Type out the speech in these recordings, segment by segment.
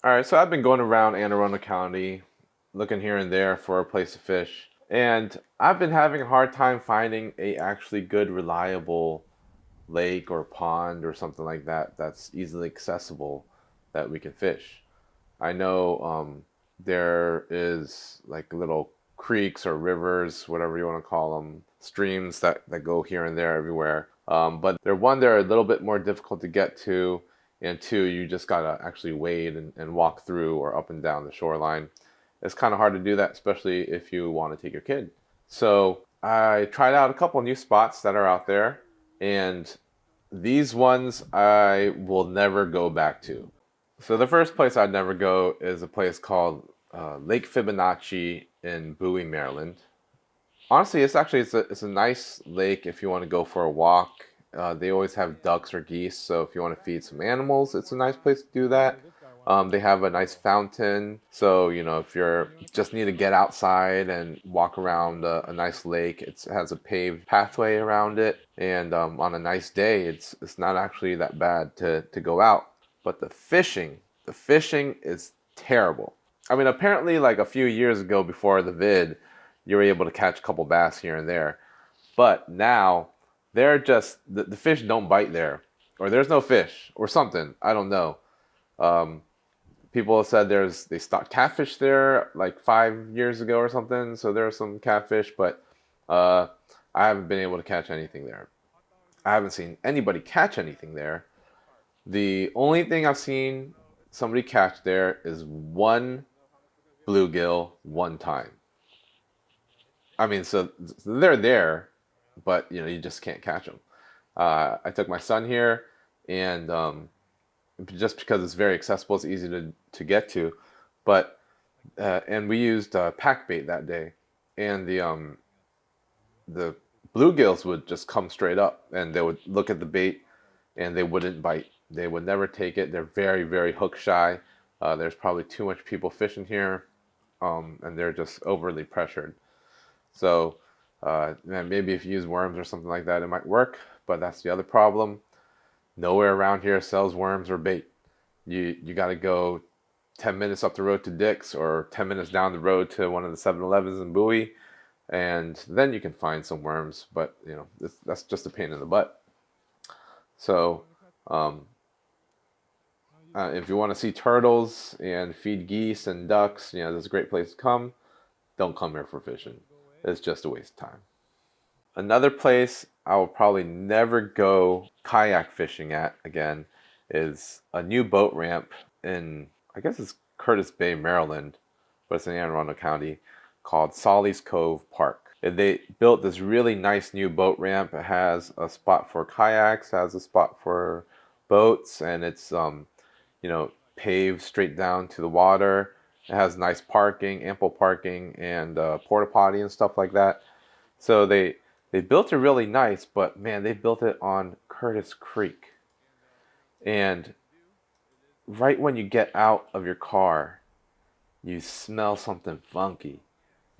All right, so I've been going around Anne Arundel County, looking here and there for a place to fish, and I've been having a hard time finding a actually good, reliable lake or pond or something like that that's easily accessible that we can fish. I know there is like little creeks or rivers, whatever you want to call them, streams that go here and there everywhere. But they're a little bit more difficult to get to, and two, you just gotta actually wade and walk through or up and down the shoreline. It's kind of hard to do that, especially if you want to take your kid. So I tried out a couple new spots that are out there, and these ones I will never go back to. So the first place I'd never go is a place called Lake Fibonacci in Bowie, Maryland. Honestly, it's a nice lake if you want to go for a walk. They always have ducks or geese, so if you want to feed some animals, it's a nice place to do that. They have a nice fountain, so if you're just need to get outside and walk around a nice lake, it has a paved pathway around it, and on a nice day, it's not actually that bad to go out. But the fishing is terrible. I mean, apparently, like a few years ago before the vid, you were able to catch a couple bass here and there. But now they're just the fish don't bite there, or there's no fish, or something. I don't know. Um, People have said they stocked catfish there like 5 years ago or something. So there's some catfish, but uh, I haven't been able to catch anything there. I haven't seen anybody catch anything there. The only thing I've seen somebody catch there is one bluegill one time. I mean, so they're there, but you just can't catch them. I took my son here, and just because it's very accessible, it's easy to get to. But and we used pack bait that day, and the bluegills would just come straight up, and they would look at the bait, and they wouldn't bite. They would never take it. They're very very hook shy. There's probably too much people fishing here, and they're just overly pressured. So maybe if you use worms or something like that, it might work. But that's the other problem. Nowhere around here sells worms or bait. You got to go 10 minutes up the road to Dick's or 10 minutes down the road to one of the 7-Elevens in Bowie, and then you can find some worms. But that's just a pain in the butt. So um, if you want to see turtles and feed geese and ducks, there's a great place to come. Don't come here for fishing. It's just a waste of time. Another place I will probably never go kayak fishing at again is a new boat ramp in, I guess it's Curtis Bay, Maryland, but it's in Anne Arundel County, called Solly's Cove Park. And they built this really nice new boat ramp. It has a spot for kayaks, has a spot for boats, and it's paved straight down to the water. It has nice parking, ample parking, and porta potty and stuff like that. So they built it really nice, but man, they built it on Curtis Creek. And right when you get out of your car, you smell something funky.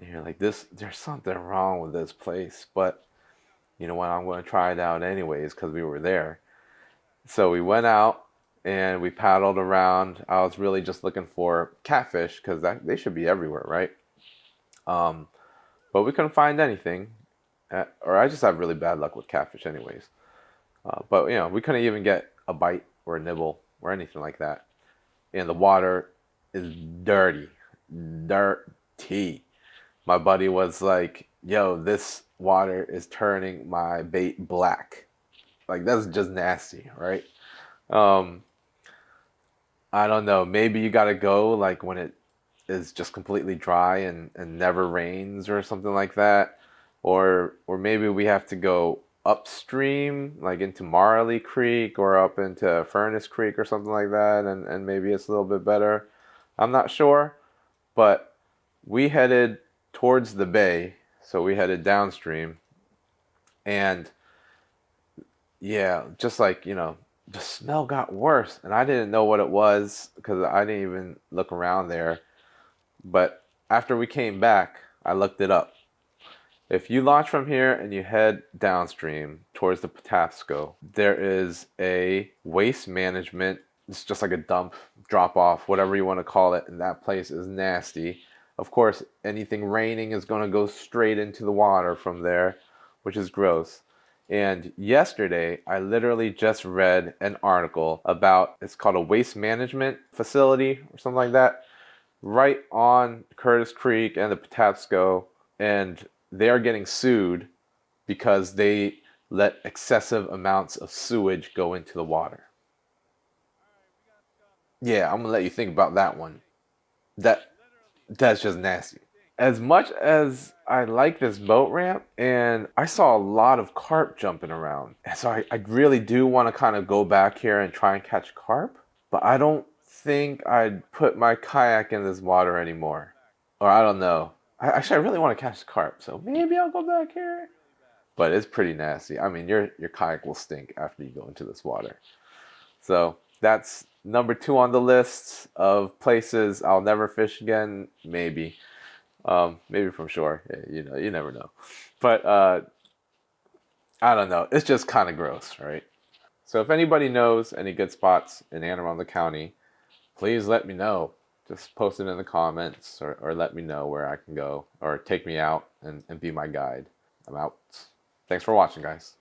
And you're like, there's something wrong with this place. But you know what? I'm going to try it out anyways because we were there. So we went out and we paddled around. I was really just looking for catfish because they should be everywhere, right? Um, but we couldn't find anything. Or I just have really bad luck with catfish, anyways. But we couldn't even get a bite or a nibble or anything like that. And the water is dirty, dirty. My buddy was like, "Yo, this water is turning my bait black." Like that's just nasty, right? Um, I don't know. Maybe you gotta go like when it is just completely dry and never rains or something like that. Or maybe we have to go upstream, like into Marley Creek or up into Furnace Creek or something like that, and maybe it's a little bit better. I'm not sure, but we headed towards the bay, so we headed downstream, and yeah, just like, the smell got worse, and I didn't know what it was because I didn't even look around there. But after we came back, I looked it up. If you launch from here and you head downstream towards the Patapsco, there is a waste management It's just like a dump, drop off, whatever you want to call it, and that place is nasty. Of course, anything raining is going to go straight into the water from there, which is gross. And yesterday, I literally just read an article about, it's called a waste management facility or something like that, right on Curtis Creek and the Patapsco, and they are getting sued because they let excessive amounts of sewage go into the water. Yeah, I'm gonna let you think about that one. That that's just nasty. As much as I like this boat ramp, and I saw a lot of carp jumping around, and so I really do want to kind of go back here and try and catch carp, but I don't think I'd put my kayak in this water anymore. Or I don't know. Actually, I really want to catch carp, so maybe I'll go back here. But it's pretty nasty. I mean, your kayak will stink after you go into this water. So that's number 2 on the list of places I'll never fish again. Maybe, maybe from shore. You know, you never know. But I don't know. It's just kind of gross, right? So if anybody knows any good spots in Anne Arundel County, please let me know. Just post it in the comments, or let me know where I can go, or take me out and be my guide. I'm out. Thanks for watching, guys.